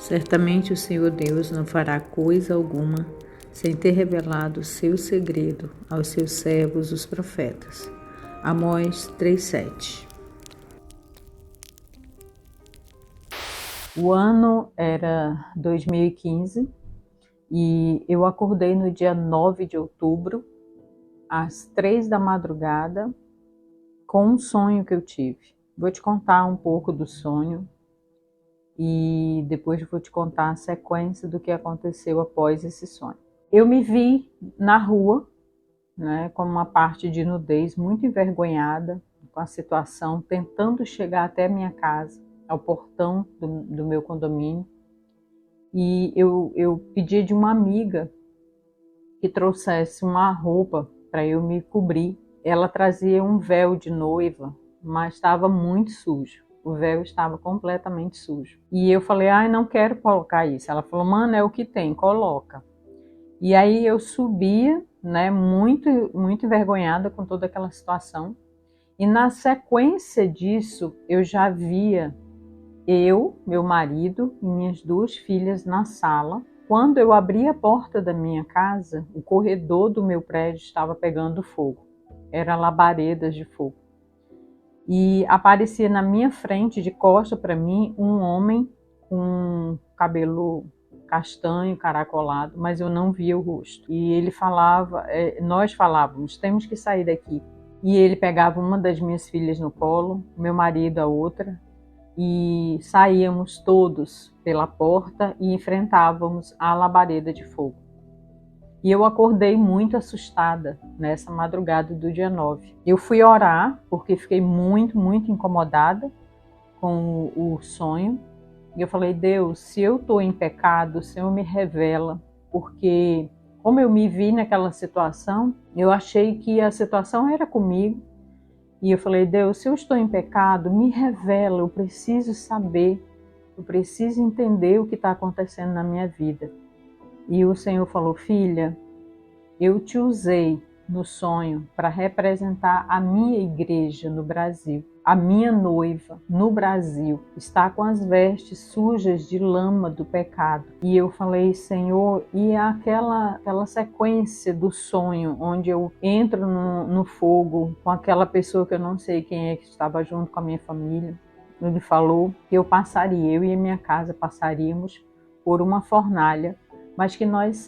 Certamente o Senhor Deus não fará coisa alguma sem ter revelado o seu segredo aos seus servos, os profetas. Amós 3:7. O ano era 2015 e eu acordei no dia 9 de outubro, às 3 da madrugada, com um sonho que eu tive. Vou te contar um pouco do sonho e depois vou te contar a sequência do que aconteceu após esse sonho. Eu me vi na rua, com uma parte de nudez, muito envergonhada com a situação, tentando chegar até a minha casa, ao portão do meu condomínio. E eu pedi de uma amiga que trouxesse uma roupa para eu me cobrir. Ela trazia um véu de noiva, mas estava muito sujo. O véu estava completamente sujo. E eu falei, não quero colocar isso. Ela falou, mano, é o que tem, coloca. E aí eu subia, muito, muito envergonhada com toda aquela situação. E na sequência disso, eu já via eu, meu marido e minhas 2 filhas na sala. Quando eu abri a porta da minha casa, o corredor do meu prédio estava pegando fogo. Eram labaredas de fogo. E aparecia na minha frente, de costas para mim, um homem com cabelo castanho, caracolado, mas eu não via o rosto. E ele falava, nós falávamos, temos que sair daqui. E ele pegava uma das minhas filhas no colo, meu marido a outra, e saíamos todos pela porta e enfrentávamos a labareda de fogo. E eu acordei muito assustada nessa madrugada do dia 9. Eu fui orar, porque fiquei muito, muito incomodada com o sonho. E eu falei, Deus, se eu estou em pecado, o Senhor me revela. Porque como eu me vi naquela situação, eu achei que a situação era comigo. E eu falei, Deus, se eu estou em pecado, me revela, eu preciso saber, eu preciso entender o que está acontecendo na minha vida. E o Senhor falou, filha, eu te usei no sonho para representar a minha igreja no Brasil. A minha noiva no Brasil está com as vestes sujas de lama do pecado. E eu falei, Senhor, e aquela sequência do sonho, onde eu entro no fogo com aquela pessoa que eu não sei quem é que estava junto com a minha família. Ele falou que eu e a minha casa passaríamos por uma fornalha, mas que nós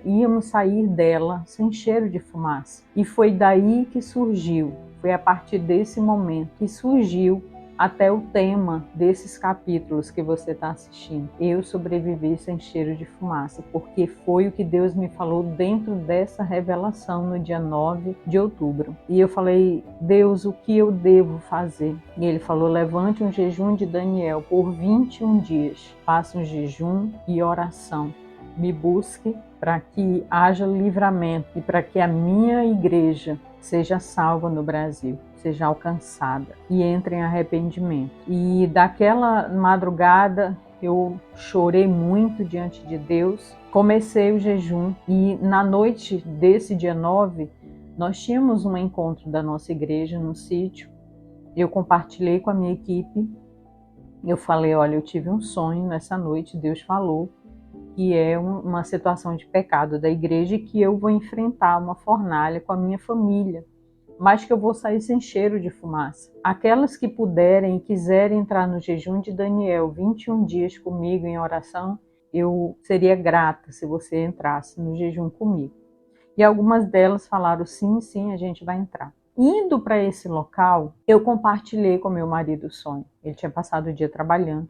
íamos sair dela sem cheiro de fumaça. E foi daí que surgiu, foi a partir desse momento que surgiu até o tema desses capítulos que você está assistindo. Eu sobrevivi sem cheiro de fumaça, porque foi o que Deus me falou dentro dessa revelação no dia 9 de outubro. E eu falei, Deus, o que eu devo fazer? E ele falou, levante um jejum de Daniel por 21 dias. Faça um jejum e oração. Me busque para que haja livramento e para que a minha igreja seja salva no Brasil, seja alcançada e entre em arrependimento. E daquela madrugada eu chorei muito diante de Deus, comecei o jejum e na noite desse dia 9, nós tínhamos um encontro da nossa igreja no sítio. Eu compartilhei com a minha equipe, eu falei, olha, eu tive um sonho nessa noite, Deus falou que é uma situação de pecado da igreja e que eu vou enfrentar uma fornalha com a minha família, mas que eu vou sair sem cheiro de fumaça. Aquelas que puderem e quiserem entrar no jejum de Daniel 21 dias comigo em oração, eu seria grata se você entrasse no jejum comigo. E algumas delas falaram, sim, a gente vai entrar. Indo para esse local, eu compartilhei com meu marido o sonho. Ele tinha passado o dia trabalhando.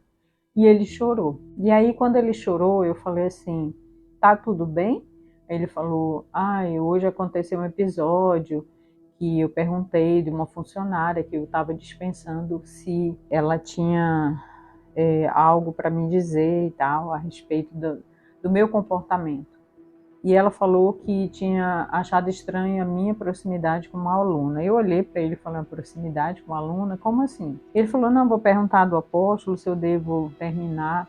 E ele chorou. E aí, quando ele chorou, eu falei assim, tá tudo bem? Ele falou, hoje aconteceu um episódio que eu perguntei de uma funcionária que eu estava dispensando se ela tinha algo para me dizer e tal, a respeito do meu comportamento. E ela falou que tinha achado estranho a minha proximidade com uma aluna. Eu olhei para ele e falei, proximidade com uma aluna? Como assim? Ele falou, não, vou perguntar do apóstolo se eu devo terminar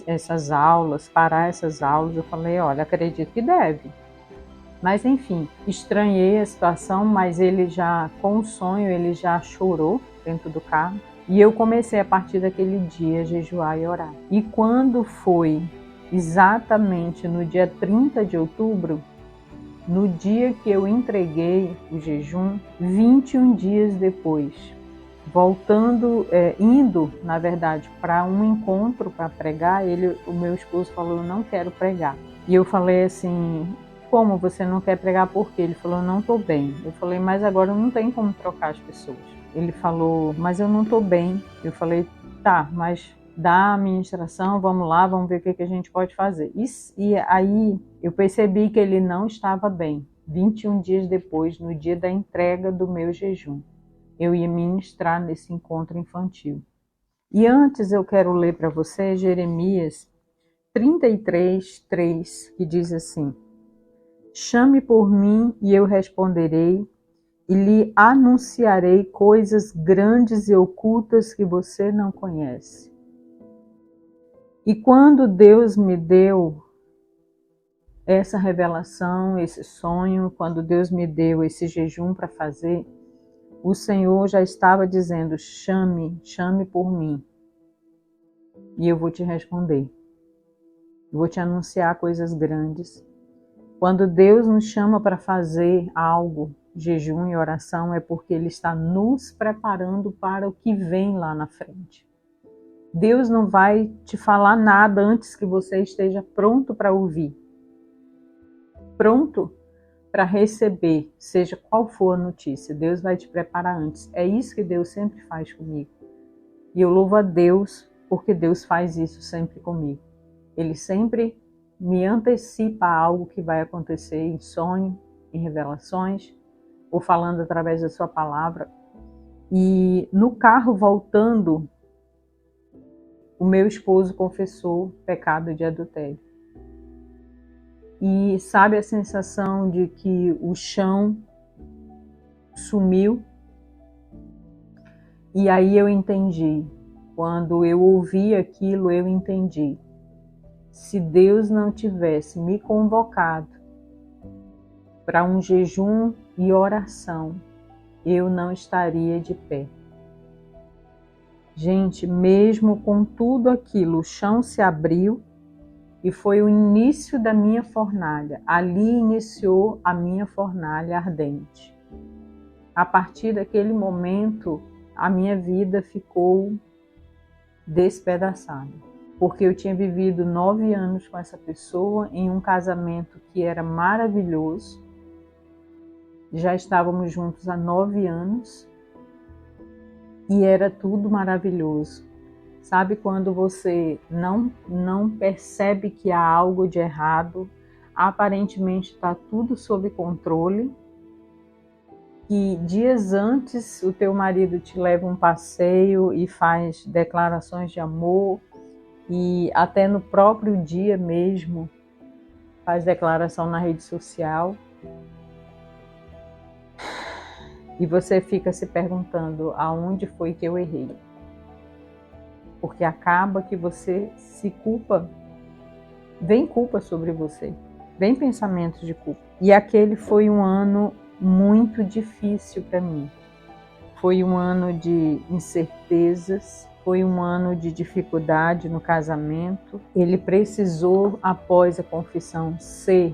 essas aulas, parar essas aulas. Eu falei, olha, acredito que deve. Mas enfim, estranhei a situação, mas ele já, com o sonho, ele já chorou dentro do carro. E eu comecei a partir daquele dia a jejuar e orar. E quando foi exatamente no dia 30 de outubro, no dia que eu entreguei o jejum, 21 dias depois, indo, na verdade, para um encontro para pregar, o meu esposo falou, eu não quero pregar. E eu falei assim, como você não quer pregar, por quê? Ele falou, eu não estou bem. Eu falei, mas agora não tem como trocar as pessoas. Ele falou, mas eu não estou bem. Eu falei, tá, mas dá a ministração, vamos lá, vamos ver o que a gente pode fazer. E aí eu percebi que ele não estava bem. 21 dias depois, no dia da entrega do meu jejum, eu ia ministrar nesse encontro infantil. E antes eu quero ler para você Jeremias 33:3, que diz assim: chame por mim e eu responderei, e lhe anunciarei coisas grandes e ocultas que você não conhece. E quando Deus me deu essa revelação, esse sonho, quando Deus me deu esse jejum para fazer, o Senhor já estava dizendo, chame por mim, e eu vou te responder. Eu vou te anunciar coisas grandes. Quando Deus nos chama para fazer algo, jejum e oração, é porque Ele está nos preparando para o que vem lá na frente. Deus não vai te falar nada antes que você esteja pronto para ouvir. Pronto para receber, seja qual for a notícia. Deus vai te preparar antes. É isso que Deus sempre faz comigo. E eu louvo a Deus porque Deus faz isso sempre comigo. Ele sempre me antecipa algo que vai acontecer em sonho, em revelações, ou falando através da sua palavra. E no carro voltando, o meu esposo confessou pecado de adultério. E sabe a sensação de que o chão sumiu? E aí eu entendi. Quando eu ouvi aquilo, eu entendi. Se Deus não tivesse me convocado para um jejum e oração, eu não estaria de pé. Gente, mesmo com tudo aquilo, o chão se abriu e foi o início da minha fornalha. Ali iniciou a minha fornalha ardente. A partir daquele momento, a minha vida ficou despedaçada. Porque eu tinha vivido 9 anos com essa pessoa em um casamento que era maravilhoso. Já estávamos juntos há 9 anos e era tudo maravilhoso. Sabe quando você não percebe que há algo de errado, aparentemente está tudo sob controle, que dias antes o teu marido te leva um passeio e faz declarações de amor, e até no próprio dia mesmo faz declaração na rede social, e você fica se perguntando aonde foi que eu errei. Porque acaba que você se culpa, vem culpa sobre você, vem pensamentos de culpa. E aquele foi um ano muito difícil para mim. Foi um ano de incertezas, foi um ano de dificuldade no casamento. Ele precisou, após a confissão, ser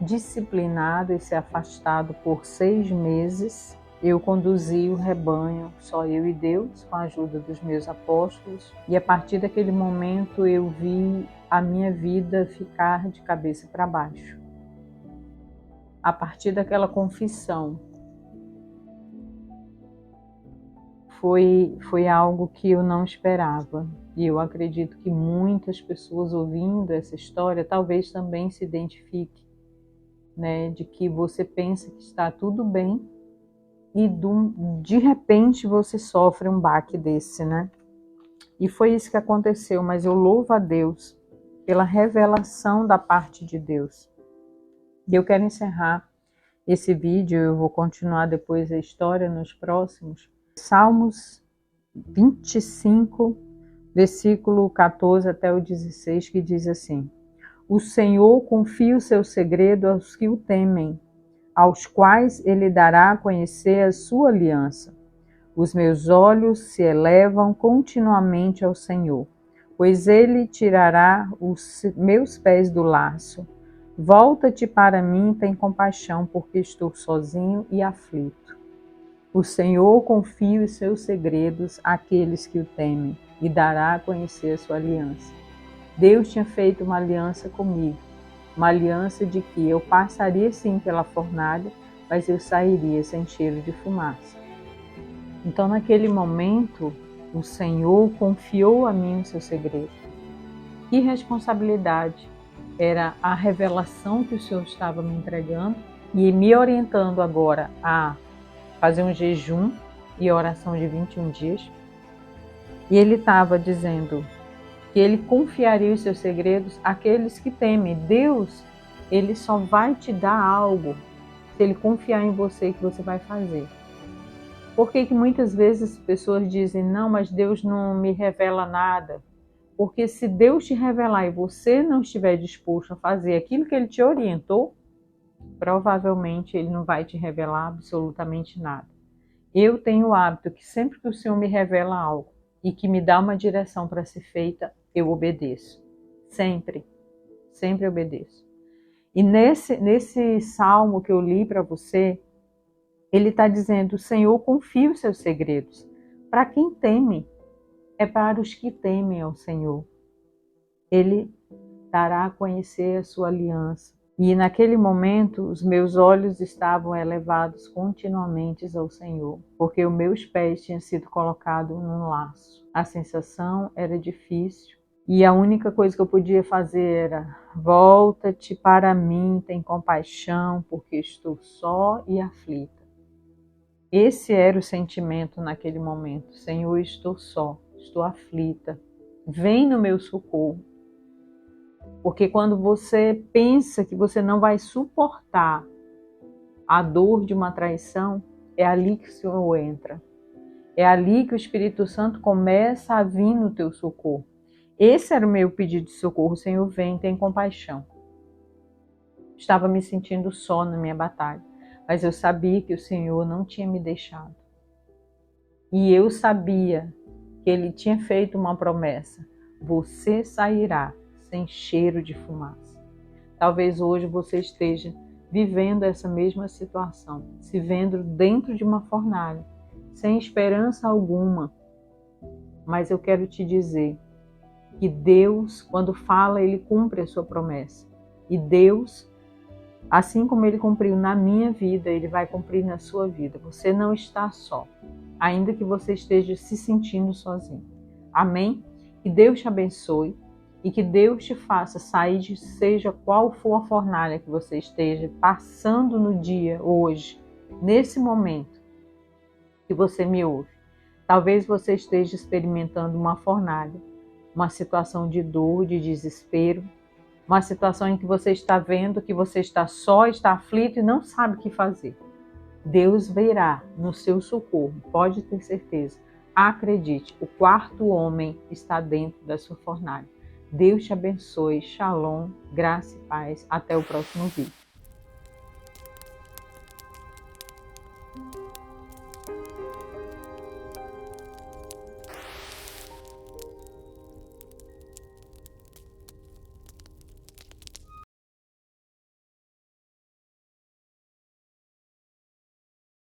disciplinado e ser afastado por 6 meses. Eu conduzi o rebanho, só eu e Deus, com a ajuda dos meus apóstolos. E a partir daquele momento eu vi a minha vida ficar de cabeça para baixo. A partir daquela confissão, foi algo que eu não esperava. E eu acredito que muitas pessoas ouvindo essa história talvez também se identifiquem, né, de que você pensa que está tudo bem e de repente você sofre um baque desse, né? E foi isso que aconteceu, mas eu louvo a Deus pela revelação da parte de Deus. E eu quero encerrar esse vídeo, eu vou continuar depois a história nos próximos. Salmos 25, versículo 14 até o 16, que diz assim: o Senhor confia o seu segredo aos que o temem, aos quais ele dará a conhecer a sua aliança. Os meus olhos se elevam continuamente ao Senhor, pois Ele tirará os meus pés do laço. Volta-te para mim, tem compaixão, porque estou sozinho e aflito. O Senhor confia os seus segredos àqueles que o temem e dará a conhecer a sua aliança. Deus tinha feito uma aliança comigo, uma aliança de que eu passaria sim pela fornalha, mas eu sairia sem cheiro de fumaça. Então, naquele momento, o Senhor confiou a mim o seu segredo. Que responsabilidade! Era a revelação que o Senhor estava me entregando e me orientando agora a fazer um jejum e oração de 21 dias. E Ele estava dizendo que Ele confiaria os seus segredos àqueles que temem. Deus, Ele só vai te dar algo se Ele confiar em você que você vai fazer. Por que muitas vezes as pessoas dizem, não, mas Deus não me revela nada? Porque se Deus te revelar e você não estiver disposto a fazer aquilo que Ele te orientou, provavelmente Ele não vai te revelar absolutamente nada. Eu tenho o hábito que sempre que o Senhor me revela algo e que me dá uma direção para ser feita, eu obedeço. Sempre, sempre obedeço. E nesse salmo que eu li para você, ele está dizendo, o Senhor confia os seus segredos. Para quem teme, é para os que temem ao Senhor. Ele dará a conhecer a sua aliança. E naquele momento, os meus olhos estavam elevados continuamente ao Senhor, porque os meus pés tinham sido colocados num laço. A sensação era difícil e a única coisa que eu podia fazer era, volta-te para mim, tem compaixão, porque estou só e aflita. Esse era o sentimento naquele momento. Senhor, estou só, estou aflita. Vem no meu socorro. Porque quando você pensa que você não vai suportar a dor de uma traição, é ali que o Senhor entra. É ali que o Espírito Santo começa a vir no teu socorro. Esse era o meu pedido de socorro. Senhor, vem, tem compaixão. Estava me sentindo só na minha batalha, mas eu sabia que o Senhor não tinha me deixado. E eu sabia que Ele tinha feito uma promessa. Você sairá sem cheiro de fumaça. Talvez hoje você esteja vivendo essa mesma situação, se vendo dentro de uma fornalha, sem esperança alguma. Mas eu quero te dizer que Deus, quando fala, Ele cumpre a sua promessa. E Deus, assim como Ele cumpriu na minha vida, Ele vai cumprir na sua vida. Você não está só, ainda que você esteja se sentindo sozinho. Amém? Que Deus te abençoe. E que Deus te faça sair de seja qual for a fornalha que você esteja passando no dia, hoje, nesse momento que você me ouve. Talvez você esteja experimentando uma fornalha, uma situação de dor, de desespero, uma situação em que você está vendo que você está só, está aflito e não sabe o que fazer. Deus virá no seu socorro, pode ter certeza. Acredite, o quarto homem está dentro da sua fornalha. Deus te abençoe, shalom, graça e paz. Até o próximo vídeo.